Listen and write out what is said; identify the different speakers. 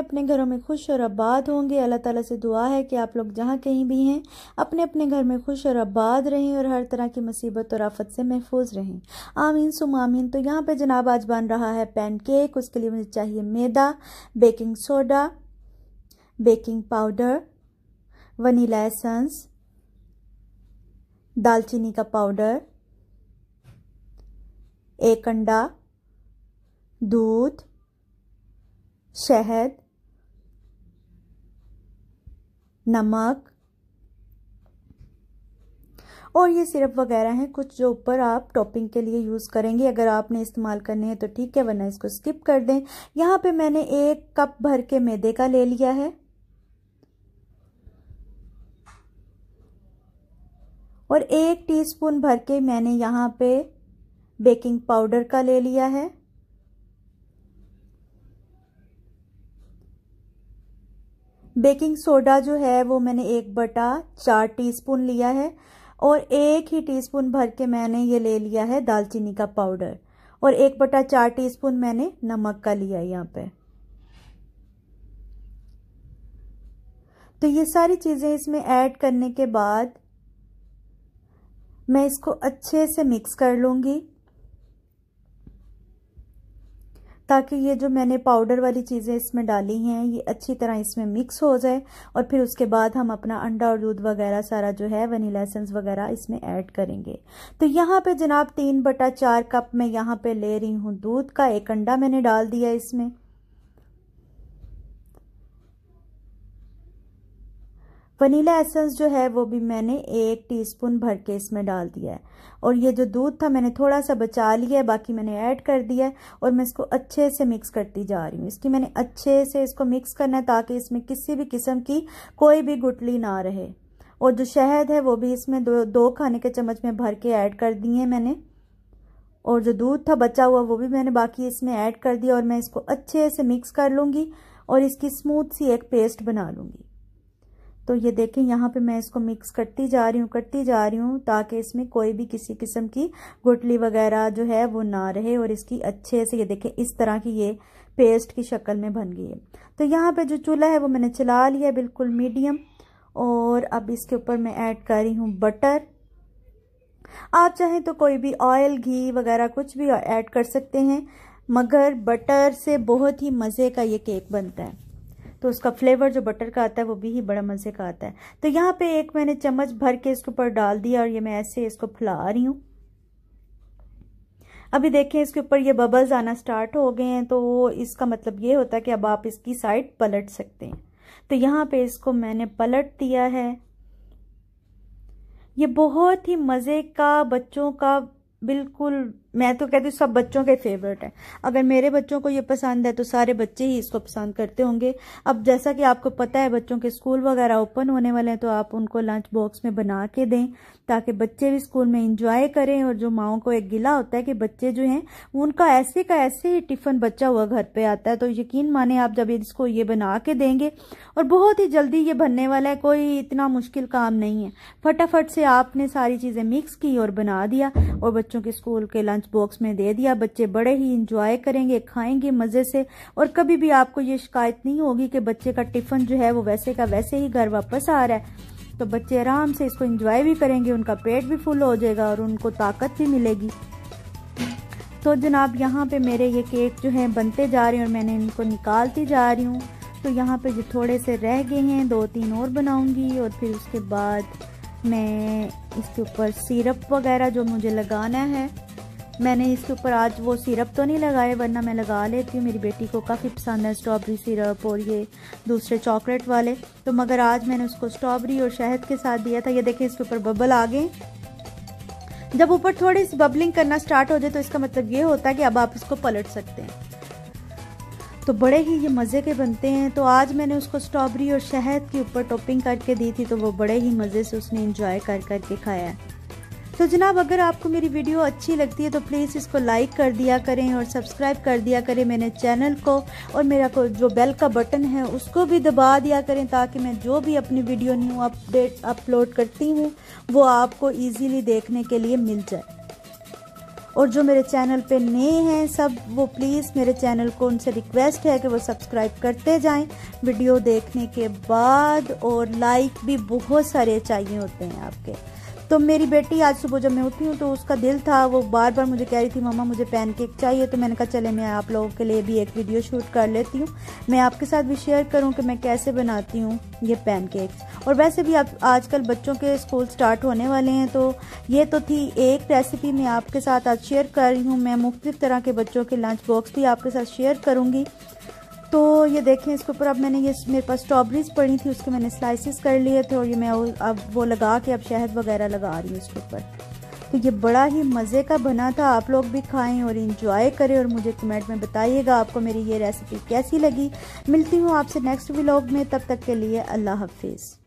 Speaker 1: अपने घरों में खुश और आबाद होंगे। अल्लाह ताला से दुआ है कि आप लोग जहाँ कहीं भी हैं अपने अपने घर में खुश और आबाद रहें और हर तरह की मुसीबत और आफत से महफूज रहें। आमीन सुम आमीन। तो यहाँ पे जनाब आज बन रहा है पैनकेक। उसके लिए मुझे चाहिए मैदा, baking soda, baking powder, vanilla essence, दालचीनी का पाउडर, एक अंडा, दूध, शहद, नमक और ये सिरप वगैरह हैं कुछ जो ऊपर आप टॉपिंग के लिए यूज़ करेंगे। अगर आपने इस्तेमाल करने हैं तो ठीक है, वरना इसको स्किप कर दें। यहाँ पे मैंने 1 कप भर के मैदे का ले लिया है और 1 टीस्पून भर के मैंने यहाँ पे बेकिंग पाउडर का ले लिया है। बेकिंग सोडा जो है वो मैंने 1/4 टीस्पून लिया है और 1 ही टीस्पून भर के मैंने ये ले लिया है दालचीनी का पाउडर और 1/4 टीस्पून मैंने नमक का लिया है यहाँ पे। तो ये सारी चीज़ें इसमें ऐड करने के बाद मैं इसको अच्छे से मिक्स कर लूँगी ताकि ये जो मैंने पाउडर वाली चीज़ें इसमें डाली हैं ये अच्छी तरह इसमें मिक्स हो जाए और फिर उसके बाद हम अपना अंडा और दूध वगैरह सारा जो है वनीला एसेंस वगैरह इसमें ऐड करेंगे। तो यहाँ पे जनाब 3/4 कप मैं यहाँ पे ले रही हूँ दूध का। 1 अंडा मैंने डाल दिया इसमें। वनीला एसेंस जो है वो भी मैंने 1 टीस्पून भर के इसमें डाल दिया है और ये जो दूध था मैंने थोड़ा सा बचा लिया है, बाकी मैंने ऐड कर दिया है और मैं इसको अच्छे से मिक्स करती जा रही हूँ। इसकी मैंने अच्छे से इसको मिक्स करना है ताकि इसमें किसी भी किस्म की कोई भी गुठली ना रहे। और जो शहद है वो भी इसमें 2 खाने के चम्मच में भर के ऐड कर दिए हैं मैंने और जो दूध था बचा हुआ वो भी मैंने बाकी इसमें ऐड कर दिया और मैं इसको अच्छे से मिक्स कर लूँगी और इसकी स्मूथ सी एक पेस्ट बना लूँगी। तो ये देखें यहाँ पे मैं इसको मिक्स करती जा रही हूँ ताकि इसमें कोई भी किसी किस्म की गुठली वगैरह जो है वो ना रहे और इसकी अच्छे से ये देखें इस तरह की ये पेस्ट की शक्ल में बन गई है। तो यहाँ पे जो चूल्हा है वो मैंने चला लिया बिल्कुल मीडियम और अब इसके ऊपर मैं ऐड कर रही हूँ बटर। आप चाहें तो कोई भी ऑयल, घी वगैरह कुछ भी ऐड कर सकते हैं, मगर बटर से बहुत ही मज़े का ये केक बनता है। तो उसका फ्लेवर जो बटर का आता है वो भी ही बड़ा मज़े का आता है। तो यहाँ पे 1 मैंने चम्मच भर के इसके ऊपर डाल दिया और ये मैं ऐसे इसको फैला रही हूँ। अभी देखें इसके ऊपर ये बबल्स आना स्टार्ट हो गए हैं, तो इसका मतलब ये होता है कि अब आप इसकी साइड पलट सकते हैं। तो यहाँ पे इसको मैंने पलट दिया है। ये बहुत ही मज़े का, बच्चों का बिल्कुल, मैं तो कहती हूँ सब बच्चों के फेवरेट है। अगर मेरे बच्चों को ये पसंद है तो सारे बच्चे ही इसको पसंद करते होंगे। अब जैसा कि आपको पता है बच्चों के स्कूल वगैरह ओपन होने वाले हैं, तो आप उनको लंच बॉक्स में बना के दें ताकि बच्चे भी स्कूल में इंजॉय करें। और जो माओं को एक गिला होता है कि बच्चे जो हैं उनका ऐसे का ऐसे ही टिफ़िन बचा हुआ घर पे आता है, तो यकीन माने आप जब इसको ये बना के देंगे और बहुत ही जल्दी ये बनने वाला है, कोई इतना मुश्किल काम नहीं है। फटाफट से आपने सारी चीज़ें मिक्स की और बना दिया और बच्चों के स्कूल के लंच बॉक्स में दे दिया। बच्चे बड़े ही इंजॉय करेंगे, खाएंगे मज़े से और कभी भी आपको ये शिकायत नहीं होगी कि बच्चे का टिफ़िन जो है वो वैसे का वैसे ही घर वापस आ रहा है। तो बच्चे आराम से इसको एंजॉय भी करेंगे, उनका पेट भी फुल हो जाएगा और उनको ताकत भी मिलेगी। तो जनाब यहाँ पे मेरे ये केक जो है बनते जा रहे हैं और मैंने इनको निकालती जा रही हूँ। तो यहाँ पे जो थोड़े से रह गए हैं 2-3 और बनाऊँगी और फिर उसके बाद मैं इसके ऊपर सिरप वगैरह जो मुझे लगाना है, मैंने इसके ऊपर आज वो सिरप तो नहीं लगाए, वरना मैं लगा लेती हूँ। मेरी बेटी को काफ़ी पसंद है स्ट्रॉबेरी सिरप और ये दूसरे चॉकलेट वाले, तो मगर आज मैंने उसको स्ट्रॉबेरी और शहद के साथ दिया था। ये देखिए इसके ऊपर बबल आ गए। जब ऊपर थोड़ी सी बबलिंग करना स्टार्ट हो जाए तो इसका मतलब ये होता है कि अब आप इसको पलट सकते हैं। तो बड़े ही ये मज़े के बनते हैं। तो आज मैंने उसको स्ट्रॉबेरी और शहद के ऊपर टॉपिंग करके दी थी, तो वो बड़े ही मज़े से उसने एंजॉय कर करके खाया है। तो जनाब अगर आपको मेरी वीडियो अच्छी लगती है तो प्लीज़ इसको लाइक कर दिया करें और सब्सक्राइब कर दिया करें मेरे चैनल को, और मेरा को जो बेल का बटन है उसको भी दबा दिया करें ताकि मैं जो भी अपनी वीडियो न्यू अपडेट अपलोड करती हूँ वो आपको ईजीली देखने के लिए मिल जाए। और जो मेरे चैनल पे नए हैं सब, वो प्लीज़ मेरे चैनल को उनसे रिक्वेस्ट है कि वो सब्सक्राइब करते जाएं वीडियो देखने के बाद, और लाइक भी बहुत सारे चाहिए होते हैं आपके। तो मेरी बेटी आज सुबह जब मैं उठी हूँ तो उसका दिल था, वो बार बार मुझे कह रही थी मम्मा मुझे पैनकेक चाहिए। तो मैंने कहा चले मैं आप लोगों के लिए भी एक वीडियो शूट कर लेती हूँ, मैं आपके साथ भी शेयर करूँ कि मैं कैसे बनाती हूँ ये पैनकेक्स। और वैसे भी अब आजकल बच्चों के स्कूल स्टार्ट होने वाले हैं, तो ये तो थी एक रेसिपी मैं आपके साथ आज शेयर कर रही हूँ। मैं मुख्तलिफ तरह के बच्चों के लंच बॉक्स भी आपके साथ शेयर करूँगी। तो ये देखें, इसके ऊपर अब मैंने ये मेरे पास स्ट्रॉबेरीज पड़ी थी, उसके मैंने स्लाइसेस कर लिए थे, और ये मैं अब वो लगा के अब शहद वगैरह लगा रही हूँ इसके ऊपर। तो ये बड़ा ही मज़े का बना था, आप लोग भी खाएं और इंजॉय करें, और मुझे कमेंट में बताइएगा आपको मेरी ये रेसिपी कैसी लगी। मिलती हूँ आपसे नेक्स्ट व्लॉग में, तब तक के लिए अल्लाह हाफिज़।